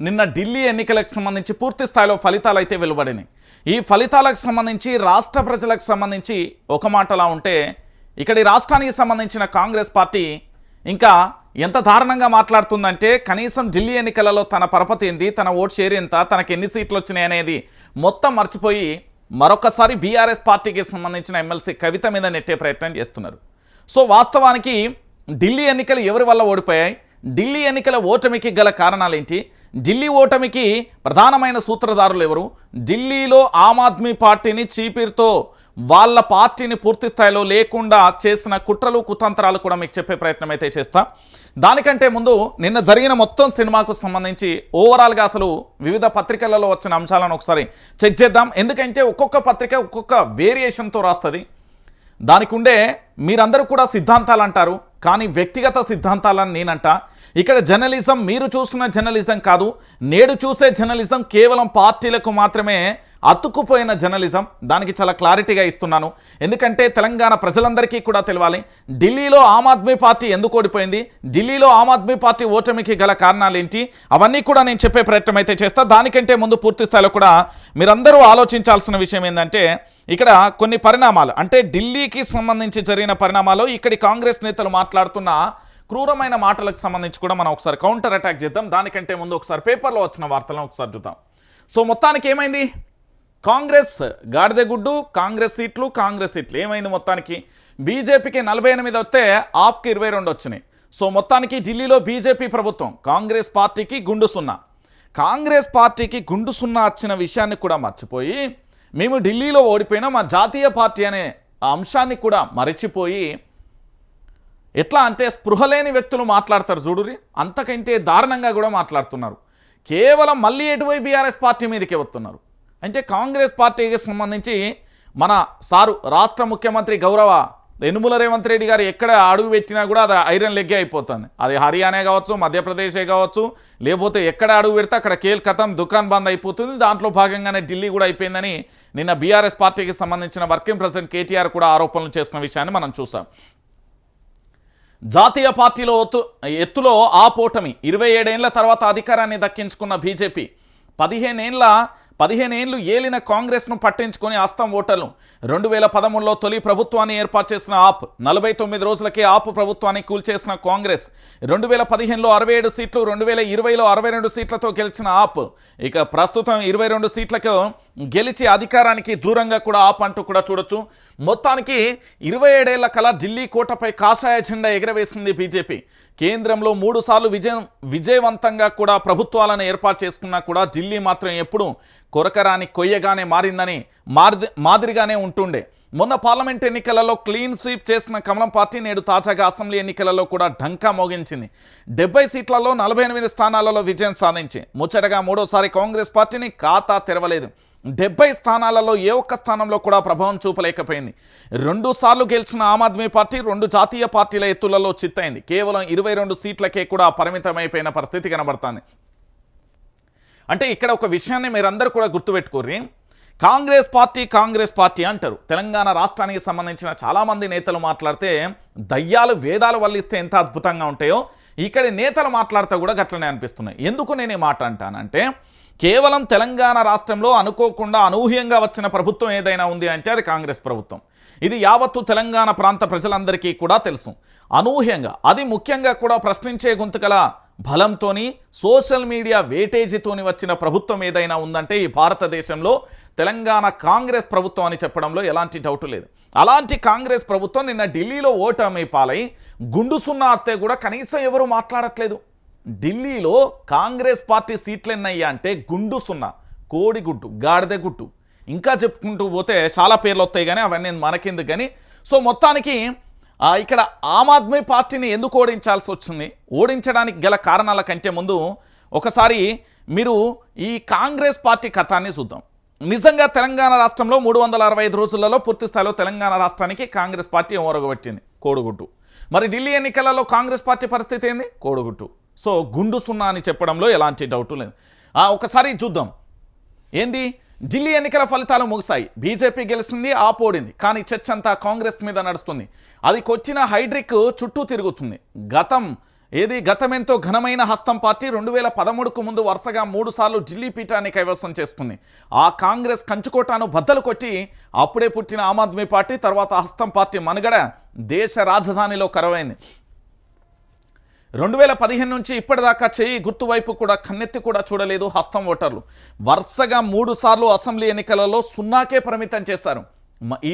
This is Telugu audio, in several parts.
నిన్న ఢిల్లీ ఎన్నికలకు సంబంధించి పూర్తి స్థాయిలో ఫలితాలు అయితే వెలువడినాయి. ఈ ఫలితాలకు సంబంధించి రాష్ట్ర ప్రజలకు సంబంధించి ఒక మాటలా ఉంటే ఇక్కడ ఈ రాష్ట్రానికి సంబంధించిన కాంగ్రెస్ పార్టీ ఇంకా ఎంత దారుణంగా మాట్లాడుతుందంటే కనీసం ఢిల్లీ ఎన్నికలలో తన పరపతి ఏంది, తన ఓట్ షేర్ ఎంత, తనకి ఎన్ని సీట్లు వచ్చినాయి అనేది మొత్తం మర్చిపోయి మరొకసారి బీఆర్ఎస్ పార్టీకి సంబంధించిన ఎమ్మెల్సీ కవిత మీద నెట్టే ప్రయత్నం చేస్తున్నారు. సో వాస్తవానికి ఢిల్లీ ఎన్నికలు ఎవరి వల్ల ఓడిపోయాయి, ఢిల్లీ ఎన్నికల ఓటమికి గల కారణాలు ఏంటి, ఢిల్లీ ఓటమికి ప్రధానమైన సూత్రధారులు ఎవరు, ఢిల్లీలో ఆమ్ ఆద్మీ పార్టీని చీపిరితో వాళ్ళ పార్టీని పూర్తి స్థాయిలో లేకుండా చేసిన కుట్రలు కుతంత్రాలు కూడా మీకు చెప్పే ప్రయత్నం అయితే చేస్తా. దానికంటే ముందు నిన్న జరిగిన మొత్తం సినిమాకు సంబంధించి ఓవరాల్గా అసలు వివిధ పత్రికలలో వచ్చిన అంశాలను ఒకసారి చెక్ చేద్దాం. ఎందుకంటే ఒక్కొక్క పత్రిక ఒక్కొక్క వేరియేషన్తో రాస్తుంది. దానికి ఉండే మీరందరూ కూడా సిద్ధాంతాలు అంటారు, కానీ వ్యక్తిగత సిద్ధాంతాలని నేనంట. ఇక్కడ జర్నలిజం మీరు చూస్తున్న జర్నలిజం కాదు, నేడు చూసే జర్నలిజం కేవలం పార్టీలకు మాత్రమే అతుక్కుపోయిన జర్నలిజం. దానికి చాలా క్లారిటీగా ఇస్తున్నాను, ఎందుకంటే తెలంగాణ ప్రజలందరికీ కూడా తెలియాలి ఢిల్లీలో ఆమ్ ఆద్మీ పార్టీ ఎందుకు ఓడిపోయింది, ఢిల్లీలో ఆమ్ ఆద్మీ పార్టీ ఓటమికి గల కారణాలు ఏంటి, అవన్నీ కూడా నేను చెప్పే ప్రయత్నం అయితే చేస్తా. దానికంటే ముందు పూర్తి స్థాయిలో కూడా మీరందరూ ఆలోచించాల్సిన విషయం ఏంటంటే ఇక్కడ కొన్ని పరిణామాలు, అంటే ఢిల్లీకి సంబంధించి జరిగిన పరిణామాలు, ఇక్కడి కాంగ్రెస్ నేతలు మాట్లాడుతున్న క్రూరమైన మాటలకు సంబంధించి కూడా మనం ఒకసారి కౌంటర్ అటాక్ చేద్దాం. దానికంటే ముందు ఒకసారి పేపర్లో వచ్చిన వార్తలను ఒకసారి చూద్దాం. సో మొత్తానికి ఏమైంది, కాంగ్రెస్ గాడిదగుడ్డు, కాంగ్రెస్ సీట్లు ఏమైంది, మొత్తానికి బీజేపీకి 48 వస్తే ఆప్కి 22 వచ్చినాయి. సో మొత్తానికి ఢిల్లీలో బీజేపీ ప్రభుత్వం కాంగ్రెస్ పార్టీకి గుండు సున్నా. కాంగ్రెస్ పార్టీకి గుండు సున్నా వచ్చిన విషయాన్ని కూడా మర్చిపోయి మేము ఢిల్లీలో ఓడిపోయినా మా జాతీయ పార్టీ అనే అంశాన్ని కూడా మరచిపోయి ఎట్లా అంటే స్పృహలేని వ్యక్తులు మాట్లాడతారు చూడురి, అంతకంటే దారుణంగా కూడా మాట్లాడుతున్నారు. కేవలం మళ్ళీ ఎటువైపు బీఆర్ఎస్ పార్టీ మీదకే వస్తున్నారు. అంటే కాంగ్రెస్ పార్టీకి సంబంధించి మన సారు రాష్ట్ర ముఖ్యమంత్రి గౌరవ యనుమల రేవంత్ రెడ్డి గారు ఎక్కడ అడుగు పెట్టినా కూడా అది ఐరన్ లెగ్గే అయిపోతుంది. అది హర్యానా కావచ్చు, మధ్యప్రదేశే కావచ్చు, లేకపోతే ఎక్కడ అడుగు పెడితే అక్కడ కేల్ కథం దుకాన్ బంద్ అయిపోతుంది. దాంట్లో భాగంగానే ఢిల్లీ కూడా అయిపోయిందని నిన్న బీఆర్ఎస్ పార్టీకి సంబంధించిన వర్కింగ్ ప్రెసిడెంట్ కేటీఆర్ కూడా ఆరోపణలు చేసిన విషయాన్ని మనం చూసాం. జాతీయ పార్టీలో ఎత్తులో ఆ పోటమి 27 ఏళ్ల తర్వాత అధికారాన్ని దక్కించుకున్న బీజేపీ 15 ఏళ్లు ఏలిన కాంగ్రెస్ను పట్టించుకొని అస్తం ఓటర్లు 2013లో తొలి ప్రభుత్వాన్ని ఏర్పాటు చేసిన ఆప్ 49 రోజులకే ఆప్ ప్రభుత్వాన్ని కూల్చేసిన కాంగ్రెస్ 2015లో 67 సీట్లు, 2020లో 62 సీట్లతో గెలిచిన ఆప్ ఇక ప్రస్తుతం 22 సీట్లకు గెలిచి అధికారానికి దూరంగా కూడా ఆప్ అంటూ కూడా చూడొచ్చు. మొత్తానికి 27 ఏళ్ల కల ఢిల్లీ కోటపై కాషాయ జెండా ఎగరవేసింది బీజేపీ. కేంద్రంలో 3 సార్లు విజయవంతంగా కూడా ప్రభుత్వాలను ఏర్పాటు చేసుకున్నా కూడా ఢిల్లీ మాత్రం ఎప్పుడు కొరకరాని కొయ్యగానే మాదిరిగానే ఉంటుండే. మొన్న పార్లమెంట్ ఎన్నికలలో క్లీన్ స్వీప్ చేసిన కమలం పార్టీ నేడు తాజాగా అసెంబ్లీ ఎన్నికలలో కూడా ఢంకా మోగించింది. 70 సీట్లలో 48 స్థానాలలో విజయం సాధించి ముచ్చటగా మూడోసారి కాంగ్రెస్ పార్టీని ఖాతా తెరవలేదు. 70 స్థానాలలో ఏ ఒక్క స్థానంలో కూడా ప్రభావం చూపలేకపోయింది. 2 సార్లు గెలిచిన ఆమ్ ఆద్మీ పార్టీ 2 జాతీయ పార్టీల ఎత్తులలో చిత్తైంది. కేవలం 22 సీట్లకే కూడా పరిమితమైపోయిన పరిస్థితి కనబడుతుంది. అంటే ఇక్కడ ఒక విషయాన్ని మీరందరూ కూడా గుర్తుపెట్టుకోర్రి, కాంగ్రెస్ పార్టీ అంటారు. తెలంగాణ రాష్ట్రానికి సంబంధించిన చాలామంది నేతలు మాట్లాడితే దయ్యాలు వేదాలు వల్లిస్తే ఎంత అద్భుతంగా ఉంటాయో ఇక్కడి నేతలు మాట్లాడితే కూడా గట్లనే అనిపిస్తున్నాయి. ఎందుకు నేను ఈ మాట అంటానంటే కేవలం తెలంగాణ రాష్ట్రంలో అనుకోకుండా అనూహ్యంగా వచ్చిన ప్రభుత్వం ఏదైనా ఉంది అంటే అది కాంగ్రెస్ ప్రభుత్వం. ఇది యావత్తు తెలంగాణ ప్రాంత ప్రజలందరికీ కూడా తెలుసు. అనూహ్యంగా, అది ముఖ్యంగా కూడా ప్రశ్నించే గొంతుకల బలంతోని సోషల్ మీడియా వేటేజీతోని వచ్చిన ప్రభుత్వం ఏదైనా ఉందంటే ఈ భారతదేశంలో తెలంగాణ కాంగ్రెస్ ప్రభుత్వం అని చెప్పడంలో ఎలాంటి డౌట్ లేదు. అలాంటి కాంగ్రెస్ ప్రభుత్వం నిన్న ఢిల్లీలో ఓటమి పాలై గుండు సున్నా అత్తే కూడా కనీసం ఎవరు మాట్లాడట్లేదు. ఢిల్లీలో కాంగ్రెస్ పార్టీ సీట్లు ఎన్నయ్యా అంటే గుండు సున్నా, కోడిగుడ్డు, గాడిదగుడ్డు, ఇంకా చెప్పుకుంటూ పోతే చాలా పేర్లు వస్తాయి, కానీ అవన్నీ మనకెందుకు. కానీ సో మొత్తానికి ఇక్కడ ఆమ్ ఆద్మీ పార్టీని ఎందుకు ఓడించాల్సి వచ్చింది, ఓడించడానికి గల కారణాల కంటే ముందు ఒకసారి మీరు ఈ కాంగ్రెస్ పార్టీ కథాన్ని చూద్దాం. నిజంగా తెలంగాణ రాష్ట్రంలో 365 రోజులలో పూర్తి స్థాయిలో తెలంగాణ రాష్ట్రానికి కాంగ్రెస్ పార్టీ ఓరగబెట్టింది, కోడిగుడ్డు. మరి ఢిల్లీ ఎన్నికలలో కాంగ్రెస్ పార్టీ పరిస్థితి ఏంది, కోడిగుడ్డు. సో గుండు సున్నా అని చెప్పడంలో ఎలాంటి డౌటు లేదు. ఒకసారి చూద్దాం ఏంది. ఢిల్లీ ఎన్నికల ఫలితాలు ముగిశాయి. బీజేపీ గెలిచింది, ఆప్ ఓడింది. కానీ చర్చ అంతా కాంగ్రెస్ మీద నడుస్తుంది. అది కొచ్చిన హైడ్రిక్ చుట్టూ తిరుగుతుంది. గతం ఏది గతమెంతో ఘనమైన హస్తం పార్టీ 2013కు ముందు వరుసగా 3 సార్లు ఢిల్లీ పీఠాన్ని కైవసం చేసుకుంది. ఆ కాంగ్రెస్ కంచుకోటాను బద్దలు కొట్టి అప్పుడే పుట్టిన ఆమ్ ఆద్మీ పార్టీ తర్వాత హస్తం పార్టీ మనుగడ దేశ రాజధానిలో కరువైంది. 2015 నుంచి ఇప్పటిదాకా చేయి గుర్తు వైపు కూడా కన్నెత్తి కూడా చూడలేదు హస్తం ఓటర్లు. వరుసగా 3 సార్లు అసెంబ్లీ ఎన్నికలలో సున్నాకే పరిమితం చేశారు.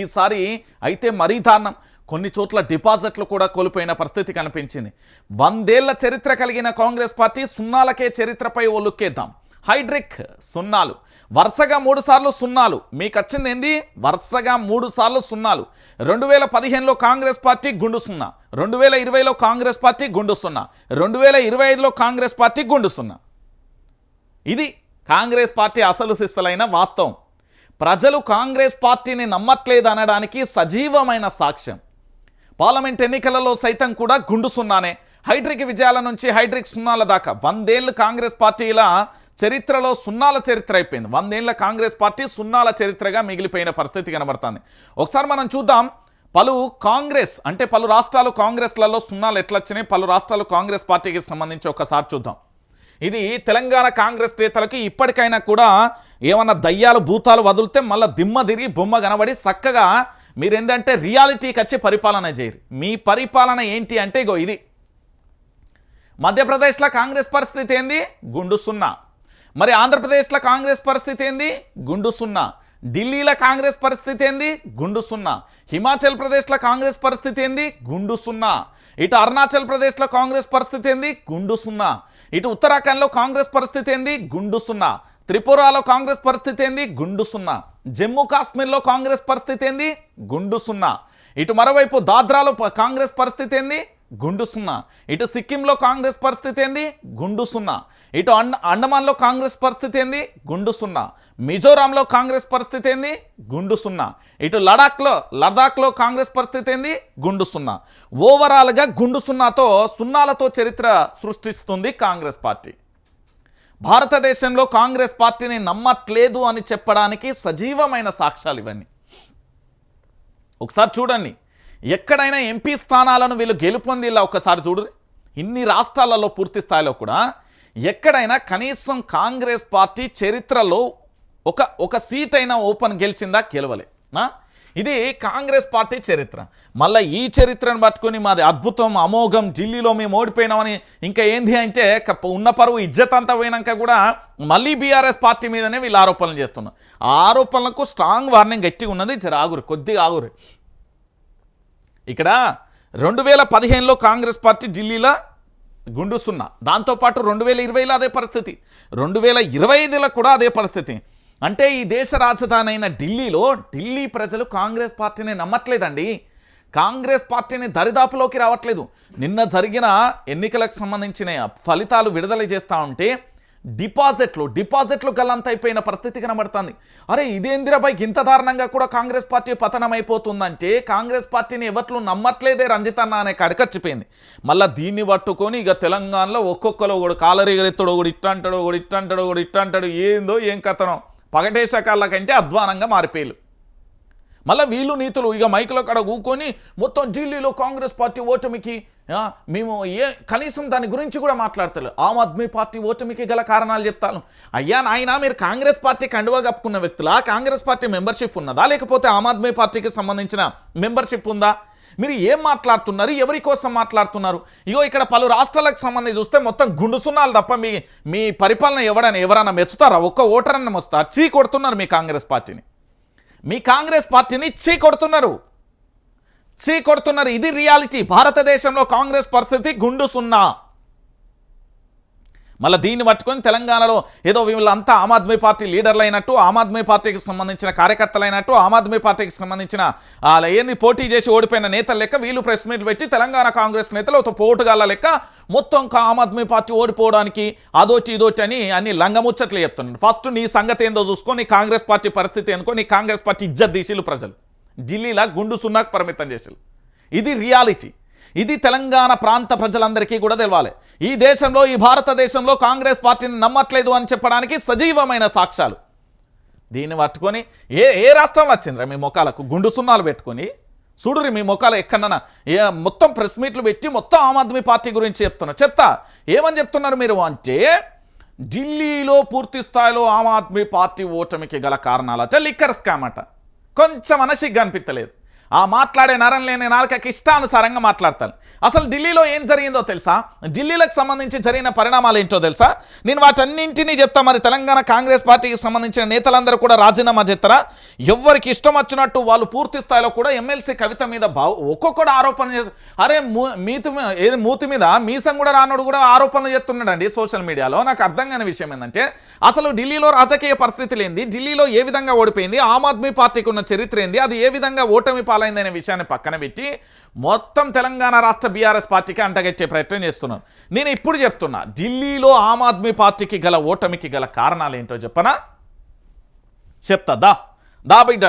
ఈసారి అయితే మరీ దారుణం. కొన్ని చోట్ల డిపాజిట్లు కూడా కోల్పోయిన పరిస్థితి కనిపించింది. 100 ఏళ్ల చరిత్ర కలిగిన కాంగ్రెస్ పార్టీ సున్నాలకే చరిత్రపై ఓ లుక్కేద్దాం. హైడ్రిక్ సున్నాలు వరుసగా 3 సార్లు సున్నాలు. మీకు వచ్చింది ఏంది? వరుసగా 3 సార్లు సున్నాలు. 2015లో కాంగ్రెస్ పార్టీ గుండు సున్నా, 2020లో కాంగ్రెస్ పార్టీ గుండు సున్నా, 2025లో కాంగ్రెస్ పార్టీ గుండు సున్నా. ఇది కాంగ్రెస్ పార్టీ అసలు శిస్తలైన వాస్తవం. ప్రజలు కాంగ్రెస్ పార్టీని నమ్మట్లేదు అనడానికి సజీవమైన సాక్ష్యం. పార్లమెంట్ ఎన్నికలలో సైతం కూడా గుండు సున్నానే. హైడ్రిక్ విజయాల నుంచి హైడ్రిక్ సున్నాల దాకా 100 ఏళ్ళు కాంగ్రెస్ పార్టీల చరిత్రలో సున్నాల చరిత్ర అయిపోయింది. 100 ఏళ్ళ కాంగ్రెస్ పార్టీ సున్నాల చరిత్రగా మిగిలిపోయిన పరిస్థితి కనబడుతుంది. ఒకసారి మనం చూద్దాం. పలు రాష్ట్రాలు కాంగ్రెస్లలో సున్నాలు ఎట్లా వచ్చినాయి, పలు రాష్ట్రాలు కాంగ్రెస్ పార్టీకి సంబంధించి ఒకసారి చూద్దాం. ఇది తెలంగాణ కాంగ్రెస్ నేతలకి ఇప్పటికైనా కూడా ఏమన్నా దయ్యాలు భూతాలు వదిలితే మళ్ళీ దిమ్మ తిరిగి బొమ్మ కనబడి చక్కగా మీరేంటంటే రియాలిటీకి వచ్చి పరిపాలన చేయరు. మీ పరిపాలన ఏంటి అంటే ఇగో ఇది. మధ్యప్రదేశ్లో కాంగ్రెస్ పరిస్థితి ఏంది? గుండు సున్నా. మరి ఆంధ్రప్రదేశ్లో కాంగ్రెస్ పరిస్థితి ఏంది? గుండు సున్నా. ఢిల్లీలో కాంగ్రెస్ పరిస్థితి ఏంది? గుండు సున్నా. హిమాచల్ ప్రదేశ్లో కాంగ్రెస్ పరిస్థితి ఏంది? గుండు సున్నా. ఇటు అరుణాచల్ ప్రదేశ్లో కాంగ్రెస్ పరిస్థితి ఏంది? గుండు సున్నా. ఇటు ఉత్తరాఖండ్లో కాంగ్రెస్ పరిస్థితి ఏంది? గుండు సున్నా. త్రిపురలో కాంగ్రెస్ పరిస్థితి ఏంది? గుండు సున్నా. జమ్మూ కాశ్మీర్లో కాంగ్రెస్ పరిస్థితి ఏంది? గుండు సున్నా. ఇటు మరోవైపు దాద్రాలో కాంగ్రెస్ పరిస్థితి ఏంది? గుండు సున్నా. ఇటు సిక్కింలో కాంగ్రెస్ పరిస్థితి ఏంది? గుండు సున్నా. ఇటు అండమాన్లో కాంగ్రెస్ పరిస్థితి ఏంది? గుండు సున్నా. మిజోరాంలో కాంగ్రెస్ పరిస్థితి ఏంది? గుండు సున్నా. ఇటు లడాఖ్లో కాంగ్రెస్ పరిస్థితి ఏంది? గుండు సున్నా. ఓవరాల్గా గుండు సున్నాలతో చరిత్ర సృష్టిస్తుంది కాంగ్రెస్ పార్టీ. భారతదేశంలో కాంగ్రెస్ పార్టీని నమ్మట్లేదు అని చెప్పడానికి సజీవమైన సాక్ష్యాలు ఇవన్నీ. ఒకసారి చూడండి. ఎక్కడైనా ఎంపీ స్థానాలను వీళ్ళు గెలుపొందిలా ఒకసారి చూడండి. ఇన్ని రాష్ట్రాలలో పూర్తి స్థాయిలో కూడా ఎక్కడైనా కనీసం కాంగ్రెస్ పార్టీ చరిత్రలో ఒక సీట్ అయినా ఓపెన్ గెలిచిందా? గెలవలే. ఇది కాంగ్రెస్ పార్టీ చరిత్ర. మళ్ళీ ఈ చరిత్రను పట్టుకొని మాది అద్భుతం అమోఘం ఢిల్లీలో మేము ఓడిపోయినామని ఇంకా ఏంది అంటే ఉన్న పరువు ఇజ్జత్ అంతా పోయినాక కూడా మళ్ళీ బీఆర్ఎస్ పార్టీ మీదనే వీళ్ళు ఆరోపణలు చేస్తున్నారు. ఆ ఆరోపణలకు స్ట్రాంగ్ వార్నింగ్ గట్టిగా ఉన్నది. కొద్దిగా ఆగురు. ఇక్కడ 2015లో కాంగ్రెస్ పార్టీ ఢిల్లీలో గుండు సున్నా. దాంతోపాటు 2020లో అదే పరిస్థితి, 2025లో కూడా అదే పరిస్థితి. అంటే ఈ దేశ రాజధాని అయిన ఢిల్లీ ప్రజలు కాంగ్రెస్ పార్టీని నమ్మట్లేదండి. కాంగ్రెస్ పార్టీని దరిదాపులోకి రావట్లేదు. నిన్న జరిగిన ఎన్నికలకు సంబంధించిన ఫలితాలు విడుదల చేస్తూ ఉంటే డిపాజిట్లు గల్లంత అయిపోయిన పరిస్థితి కనబడుతుంది. అరే ఇదేందిరాబాయ్ ఇంత దారుణంగా కూడా కాంగ్రెస్ పార్టీ పతనం అయిపోతుందంటే కాంగ్రెస్ పార్టీని ఎవట్లు నమ్మట్లేదే రంజితన్న అనే కడకచ్చిపోయింది. మళ్ళీ దీన్ని పట్టుకొని ఇక తెలంగాణలో ఒక్కొక్కరు ఒకడు కాలరీగరెత్తుడు, ఒకడు ఇట్టంటాడు ఏందో ఏం కథనో పగటేశకాళ్ళ కంటే అధ్వానంగా మారిపోయారు. మళ్ళీ వీళ్ళు నీతులు ఇక మైకులో కాడ కూకొని మొత్తం ఢిల్లీలో కాంగ్రెస్ పార్టీ ఓటమికి మేము కనీసం దాని గురించి కూడా మాట్లాడతారు. ఆమ్ ఆద్మీ పార్టీ ఓటమికి గల కారణాలు చెప్తాను. అయ్యా నాయన, మీరు కాంగ్రెస్ పార్టీ కండువా కప్పుకున్న వ్యక్తులా? కాంగ్రెస్ పార్టీ మెంబర్షిప్ ఉన్నదా? లేకపోతే ఆమ్ ఆద్మీ పార్టీకి సంబంధించిన మెంబర్షిప్ ఉందా? మీరు ఏం మాట్లాడుతున్నారు? ఎవరి కోసం మాట్లాడుతున్నారు? ఇగో ఇక్కడ పలు రాష్ట్రాలకు సంబంధించి చూస్తే మొత్తం గుండు సున్నాలు తప్ప మీ పరిపాలన ఎవరైనా మెచ్చుతారా? ఒక్క ఓటరన్న మొస్తారు. చీ కొడుతున్నారు మీ కాంగ్రెస్ పార్టీని చీ కొడుతున్నారు. ఇది రియాలిటీ. భారతదేశంలో కాంగ్రెస్ పరిస్థితి గుండు సున్నా. మళ్ళీ దీన్ని పట్టుకొని తెలంగాణలో ఏదో వీళ్ళంతా ఆమ్ ఆద్మీ పార్టీ లీడర్లు అయినట్టు, ఆమ్ ఆద్మీ పార్టీకి సంబంధించిన కార్యకర్తలు అయినట్టు, ఆమ్ ఆద్మీ పార్టీకి సంబంధించిన ఏంది పోటీ చేసి ఓడిపోయిన నేతల లెక్క వీళ్ళు ప్రెస్ మీట్ పెట్టి తెలంగాణ కాంగ్రెస్ నేతలు ఒక పోటుగాళ్ళ లెక్క మొత్తం ఆమ్ ఆద్మీ పార్టీ ఓడిపోవడానికి అదోటి ఇదోటి అని అన్ని లంగముచ్చట్లు చెప్తున్నాడు. ఫస్ట్ నీ సంగతి ఏందో చూసుకో, నీ కాంగ్రెస్ పార్టీ పరిస్థితి అనుకో. నీ కాంగ్రెస్ పార్టీ ఇజ్జత్ తీసిలు ప్రజలు ఢిల్లీలో గుండు సున్నాకు పరిమితం చేసిలు. ఇది రియాలిటీ. ఇది తెలంగాణ ప్రాంత ప్రజలందరికీ కూడా తెలవాలి. ఈ దేశంలో, ఈ భారతదేశంలో కాంగ్రెస్ పార్టీని నమ్మట్లేదు అని చెప్పడానికి సజీవమైన సాక్ష్యాలు. దీన్ని పట్టుకొని ఏ రాష్ట్రం వచ్చిందిరా మీ మొఖాలకు గుండు సున్నాలు పెట్టుకొని? చూడురి మీ ముఖాలు ఎక్కడన్నా మొత్తం ప్రెస్ మీట్లు పెట్టి మొత్తం ఆమ్ ఆద్మీ పార్టీ గురించి చెప్తా ఏమని చెప్తున్నారు మీరు అంటే ఢిల్లీలో పూర్తి స్థాయిలో ఆమ్ ఆద్మీ పార్టీ ఓటమికి గల కారణాలట లిక్కర్ స్కామ్ అట. కొంచెం అనసిగ్గా అనిపించలేదు. ఆ మాట్లాడే నరం లేని నాలుకకి ఇష్టానుసారంగా మాట్లాడతాను. అసలు ఢిల్లీలో ఏం జరిగిందో తెలుసా? ఢిల్లీలకు సంబంధించి జరిగిన పరిణామాలు ఏంటో తెలుసా? నేను వాటన్నింటినీ చెప్తా. మరి తెలంగాణ కాంగ్రెస్ పార్టీకి సంబంధించిన నేతలందరూ కూడా రాజీనామా చేస్తారా? ఎవరికి ఇష్టం వచ్చినట్టు వాళ్ళు పూర్తి స్థాయిలో కూడా ఎమ్మెల్సీ కవిత మీద ఒక్కొక్కడు ఆరోపణ చేస్తారు. అరే మూతి మీద మీసం కూడా రానుడు కూడా ఆరోపణలు చేస్తున్నాడండి సోషల్ మీడియాలో. నాకు అర్థం కాని విషయం ఏంటంటే అసలు ఢిల్లీలో రాజకీయ పరిస్థితులు ఏంది, ఢిల్లీలో ఏ విధంగా ఓడిపోయింది, ఆమ్ ఆద్మీ పార్టీకి ఉన్న చరిత్ర ఏంది, అది ఏ విధంగా ఓటమి పాలైందనే విషయాన్ని పక్కన పెట్టి మొత్తం తెలంగాణ రాష్ట్ర బీఆర్ఎస్ పార్టీకి అంటగట్టే ప్రయత్నం చేస్తున్నాను. నేను ఇప్పుడు చెప్తున్నా, ఢిల్లీలో ఆమ్ ఆద్మీ పార్టీకి గల ఓటమికి గల కారణాలు ఏంటో చెప్పనా? చెప్తా దా బిడ్డ.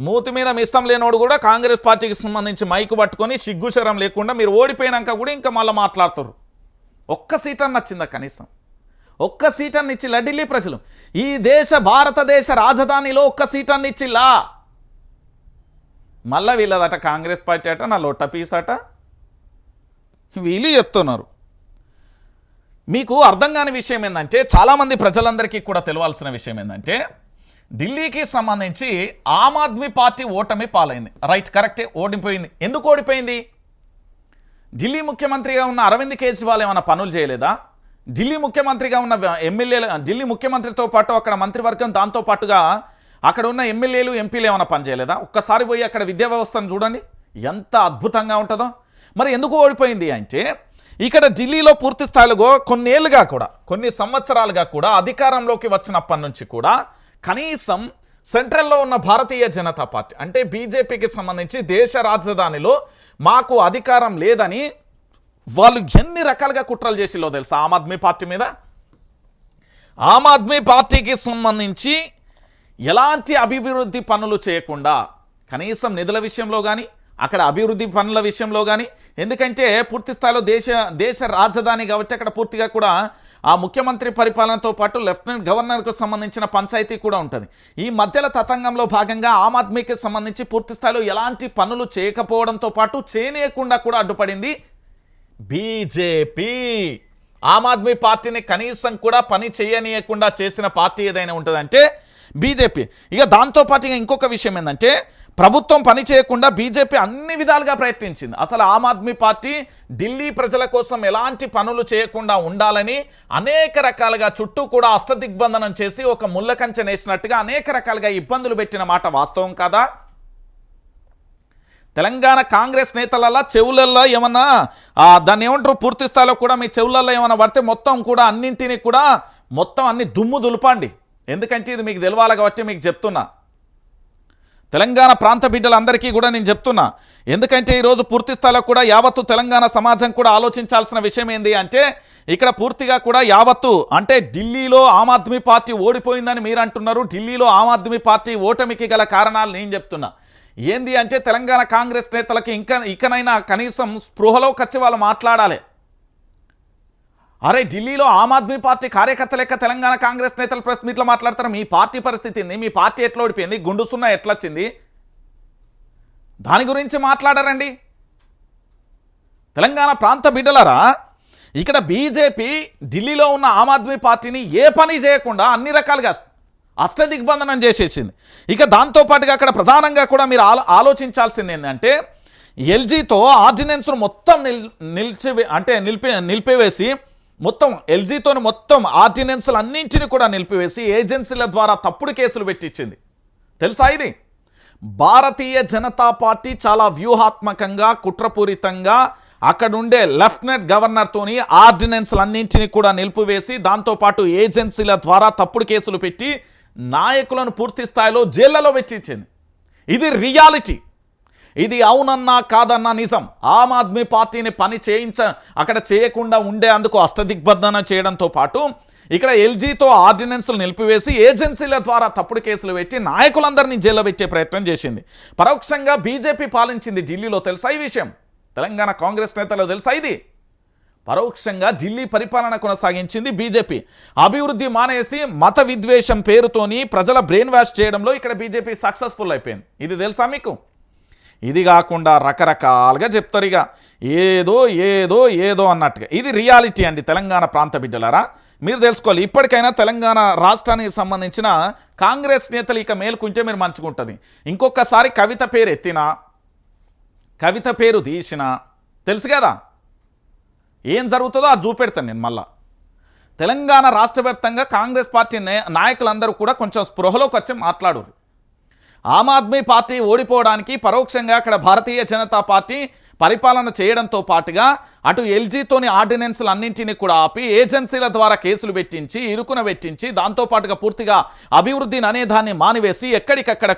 మూతి మీద మిస్తం లేనోడు కూడా కాంగ్రెస్ పార్టీకి సంబంధించి మైకు పట్టుకొని సిగ్గుశరం లేకుండా మీరు ఓడిపోయినాక కూడా ఇంకా మళ్ళీ మాట్లాడుతారు. ఒక్క సీట్ అని నచ్చిందా? కనీసం ఒక్క సీట్ అని ఇచ్చిలా ఢిల్లీ ప్రజలు? ఈ భారతదేశ రాజధానిలో ఒక్క సీట్ అని ఇచ్చిలా? మళ్ళీ వీళ్ళదట కాంగ్రెస్ పార్టీ అట నా లొట్ట పీస్ అట వీళ్ళు చెప్తున్నారు. మీకు అర్థం కాని విషయం ఏంటంటే చాలామంది ప్రజలందరికీ కూడా తెలియాల్సిన విషయం ఏంటంటే ఢిల్లీకి సంబంధించి ఆమ్ ఆద్మీ పార్టీ ఓటమి పాలైంది. రైట్, కరెక్టే, ఓడిపోయింది. ఎందుకు ఓడిపోయింది? ఢిల్లీ ముఖ్యమంత్రిగా ఉన్న అరవింద్ కేజ్రీవాల్ ఏమైనా పనులు చేయలేదా? ఢిల్లీ ముఖ్యమంత్రిగా ఉన్న ఎమ్మెల్యేలు, ఢిల్లీ ముఖ్యమంత్రితో పాటు అక్కడ మంత్రివర్గం, దాంతో పాటుగా అక్కడ ఉన్న ఎమ్మెల్యేలు ఎంపీలు ఏమైనా పనిచేయలేదా? ఒక్కసారి పోయి అక్కడ విద్యా వ్యవస్థను చూడండి ఎంత అద్భుతంగా ఉంటుందో. మరి ఎందుకు ఓడిపోయింది అంటే ఇక్కడ ఢిల్లీలో పూర్తి స్థాయిలో కొన్నేళ్ళుగా కూడా, కొన్ని సంవత్సరాలుగా కూడా అధికారంలోకి వచ్చినప్పటి నుంచి కూడా కనీసం సెంట్రల్లో ఉన్న భారతీయ జనతా పార్టీ అంటే బీజేపీకి సంబంధించి దేశ రాజధానిలో మాకు అధికారం లేదని వాళ్ళు ఎన్ని రకాలుగా కుట్రలు చేసిలో తెలుసా ఆమ్ ఆద్మీ పార్టీ మీద? ఆమ్ ఆద్మీ పార్టీకి సంబంధించి ఎలాంటి అభివృద్ధి పనులు చేయకుండా కనీసం నిధుల విషయంలో కానీ అక్కడ అభివృద్ధి పనుల విషయంలో కానీ, ఎందుకంటే పూర్తి స్థాయిలో దేశ రాజధాని కాబట్టి అక్కడ పూర్తిగా కూడా ఆ ముఖ్యమంత్రి పరిపాలనతో పాటు లెఫ్టినెంట్ గవర్నర్కు సంబంధించిన పంచాయతీ కూడా ఉంటుంది. ఈ మధ్యల తతంగంలో భాగంగా ఆమ్ ఆద్మీకి సంబంధించి పూర్తి స్థాయిలో ఎలాంటి పనులు చేయకపోవడంతో పాటు చేయనీయకుండా కూడా అడ్డుపడింది బీజేపీ. ఆమ్ ఆద్మీ పార్టీని కనీసం కూడా పని చేయనీయకుండా చేసిన పార్టీ ఏదైనా ఉంటుందంటే బీజేపీ. ఇక దాంతోపాటు ఇంకొక విషయం ఏంటంటే ప్రభుత్వం పని చేయకుండా బీజేపీ అన్ని విధాలుగా ప్రయత్నించింది. అసలు ఆమ్ ఆద్మీ పార్టీ ఢిల్లీ ప్రజల కోసం ఎలాంటి పనులు చేయకుండా ఉండాలని అనేక రకాలుగా చుట్టూ కూడా అష్టదిగ్బంధనం చేసి ఒక ముళ్ళకంచె నేసినట్టుగా అనేక రకాలుగా ఇబ్బందులు పెట్టిన మాట వాస్తవం కాదా? తెలంగాణ కాంగ్రెస్ నేతలలో చెవులల్లో ఏమన్నా దాన్ని ఏమంటారు, పూర్తి స్థాయిలో కూడా మీ చెవులల్లో ఏమన్నా పడితే మొత్తం కూడా అన్నింటినీ కూడా మొత్తం అన్ని దుమ్ము దులపండి. ఎందుకంటే ఇది మీకు తెలవాలి కాబట్టి మీకు చెప్తున్నా. తెలంగాణ ప్రాంత బిడ్డలందరికీ కూడా నేను చెప్తున్నా. ఎందుకంటే ఈరోజు పూర్తి స్థాయిలో కూడా యావత్తు తెలంగాణ సమాజం కూడా ఆలోచించాల్సిన విషయం ఏంది అంటే ఇక్కడ పూర్తిగా కూడా యావత్తు అంటే ఢిల్లీలో ఆమ్ ఆద్మీ పార్టీ ఓడిపోయిందని మీరు అంటున్నారు. ఢిల్లీలో ఆమ్ ఆద్మీ పార్టీ ఓటమికి గల కారణాలు నేను చెప్తున్నా. ఏంది అంటే తెలంగాణ కాంగ్రెస్ నేతలకి ఇకనైనా కనీసం స్పృహలోకి వచ్చి వాళ్ళు మాట్లాడాలి. అరే ఢిల్లీలో ఆమ్ ఆద్మీ పార్టీ కార్యకర్త లెక్క తెలంగాణ కాంగ్రెస్ నేతలు ప్రెస్ మీట్లో మాట్లాడతారు. మీ పార్టీ పరిస్థితి ఏంది, మీ పార్టీ ఎట్లా ఓడిపోయింది, గుండు సున్నా ఎట్లా వచ్చింది, దాని గురించి మాట్లాడారండి. తెలంగాణ ప్రాంత బిడ్డలరా, ఇక్కడ బీజేపీ ఢిల్లీలో ఉన్న ఆమ్ ఆద్మీ పార్టీని ఏ పని చేయకుండా అన్ని రకాలుగా అష్టదిగ్బంధనం చేసేసింది. ఇక దాంతోపాటుగా అక్కడ ప్రధానంగా కూడా మీరు ఆలోచించాల్సింది ఏంటంటే ఎల్జీతో ఆర్డినెన్స్ను మొత్తం నిలిపివేసి మొత్తం ఎల్జీతో మొత్తం ఆర్డినెన్స్లు అన్నింటినీ కూడా నిలిపివేసి ఏజెన్సీల ద్వారా తప్పుడు కేసులు పెట్టించింది. తెలుసా ఇది? భారతీయ జనతా పార్టీ చాలా వ్యూహాత్మకంగా కుట్రపూరితంగా అక్కడుండే లెఫ్టినెంట్ గవర్నర్తోని ఆర్డినెన్స్లు అన్నింటినీ కూడా నిలిపివేసి దాంతోపాటు ఏజెన్సీల ద్వారా తప్పుడు కేసులు పెట్టి నాయకులను పూర్తి స్థాయిలో జైళ్లలో పెట్టించింది. ఇది రియాలిటీ. ఇది అవునన్నా కాదన్నా నిజం. ఆమ్ ఆద్మీ పార్టీని పని అక్కడ చేయకుండా ఉండేందుకు అష్టదిగ్బంధన చేయడంతో పాటు ఇక్కడ ఎల్జీతో ఆర్డినెన్స్లు నిలిపివేసి ఏజెన్సీల ద్వారా తప్పుడు కేసులు పెట్టి నాయకులందరినీ జైల్లో పెట్టే ప్రయత్నం చేసింది. పరోక్షంగా బీజేపీ పాలించింది ఢిల్లీలో. తెలుసా ఈ విషయం? తెలంగాణ కాంగ్రెస్ నేతలు తెలుసా ఇది? పరోక్షంగా ఢిల్లీ పరిపాలన కొనసాగించింది బీజేపీ. అభివృద్ధి మానేసి మత విద్వేషం పేరుతోని ప్రజల బ్రెయిన్ వాష్ చేయడంలో ఇక్కడ బీజేపీ సక్సెస్ఫుల్ అయిపోయింది. ఇది తెలుసా మీకు? ఇది కాకుండా రకరకాలుగా చెప్తారు, ఇక ఏదో ఏదో ఏదో అన్నట్టుగా. ఇది రియాలిటీ అండి తెలంగాణ ప్రాంత బిడ్డలారా, మీరు తెలుసుకోవాలి. ఇప్పటికైనా తెలంగాణ రాష్ట్రానికి సంబంధించిన కాంగ్రెస్ నేతలు ఇక మేలుకుంటే మీరు మంచుకుంటుంది. ఇంకొకసారి కవిత పేరు ఎత్తినా, కవిత పేరు తీసినా తెలుసు కదా ఏం జరుగుతుందో అది చూపెడతాను నేను. మళ్ళా తెలంగాణ రాష్ట్ర వ్యాప్తంగా కాంగ్రెస్ పార్టీ నాయకులందరూ కూడా కొంచెం స్పృహలోకి వచ్చి మాట్లాడారు. ఆమ్ ఆద్మీ పార్టీ ఓడిపోవడానికి పరోక్షంగా అక్కడ భారతీయ జనతా పార్టీ పరిపాలన చేయడంతో పాటుగా అటు ఎల్జీతోని ఆర్డినెన్స్లు అన్నింటినీ కూడా ఆపి ఏజెన్సీల ద్వారా కేసులు పెట్టించి ఇరుకున పెట్టించి దాంతోపాటుగా పూర్తిగా అభివృద్ధిని అనేదాన్ని మానివేసి ఎక్కడికక్కడ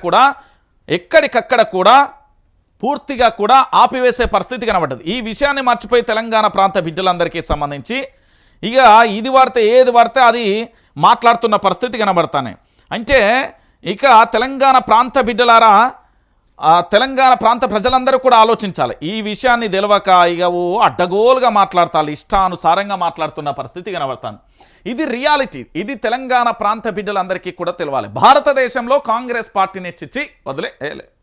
కూడా పూర్తిగా కూడా ఆపివేసే పరిస్థితి కనబడ్డది. ఈ విషయాన్ని మర్చిపోయి తెలంగాణ ప్రాంత బిడ్డలందరికీ సంబంధించి ఇక ఇది వాడితే ఏది వాడితే అది మాట్లాడుతున్న పరిస్థితి కనబడతానే. అంటే ఇక తెలంగాణ ప్రాంత బిడ్డలారా, తెలంగాణ ప్రాంత ప్రజలందరూ కూడా ఆలోచించాలి. ఈ విషయాన్ని తెలవక ఇక అడ్డగోలుగా మాట్లాడతారు, ఇష్టానుసారంగా మాట్లాడుతున్న పరిస్థితి కనబడతాను. ఇది రియాలిటీ. ఇది తెలంగాణ ప్రాంత బిడ్డలందరికీ కూడా తెలవాలి. భారతదేశంలో కాంగ్రెస్ పార్టీని చిచ్చి వదిలే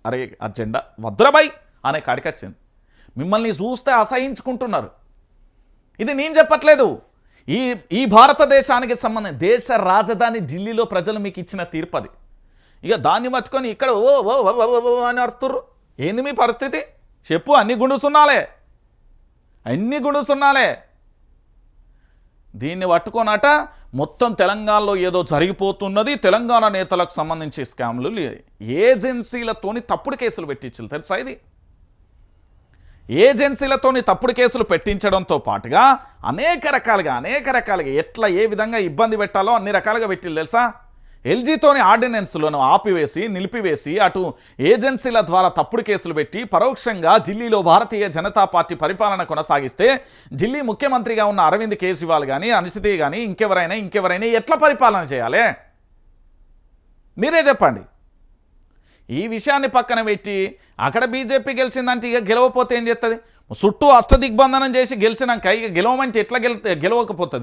అరే అజెండా వద్దురబాయ్ అనే కాడికొచ్చింది. మిమ్మల్ని చూస్తే అసహించుకుంటున్నారు. ఇది నేను చెప్పట్లేదు, ఈ భారతదేశానికి సంబంధించి దేశ రాజధాని ఢిల్లీలో ప్రజలు మీకు ఇచ్చిన తీర్పది. ఇక దాన్ని పట్టుకొని ఇక్కడ ఓ ఓ ఓ అని అరుతుర్రు. ఏంది మీ పరిస్థితి చెప్పు? అన్ని గుండుసున్నాలే. దీన్ని పట్టుకోనట మొత్తం తెలంగాణలో ఏదో జరిగిపోతున్నది, తెలంగాణ నేతలకు సంబంధించి స్కామ్లు, ఏజెన్సీలతోని తప్పుడు కేసులు పెట్టించారు తెలుసా. ఇది ఏజెన్సీలతోని తప్పుడు కేసులు పెట్టించడంతో పాటుగా అనేక రకాలుగా ఎట్లా ఏ విధంగా ఇబ్బంది పెట్టాలో అన్ని రకాలుగా పెట్టిల్లు తెలుసా. ఎల్జీతోని ఆర్డినెన్స్లను ఆపివేసి నిలిపివేసి అటు ఏజెన్సీల ద్వారా తప్పుడు కేసులు పెట్టి పరోక్షంగా ఢిల్లీలో భారతీయ జనతా పార్టీ పరిపాలన కొనసాగిస్తే ఢిల్లీ ముఖ్యమంత్రిగా ఉన్న అరవింద్ కేజ్రీవాల్ కానీ అనిశితి కానీ ఇంకెవరైనా ఎట్లా పరిపాలన చేయాలి మీరే చెప్పండి. ఈ విషయాన్ని పక్కన పెట్టి అక్కడ బీజేపీ గెలిచిందంటే ఇక గెలవపోతే ఏం చేస్తుంది? చుట్టూ అష్టదిగ్బంధనం చేసి గెలిచినాక ఇక గెలవమంటే ఎట్లా గెలవకపోతుంది?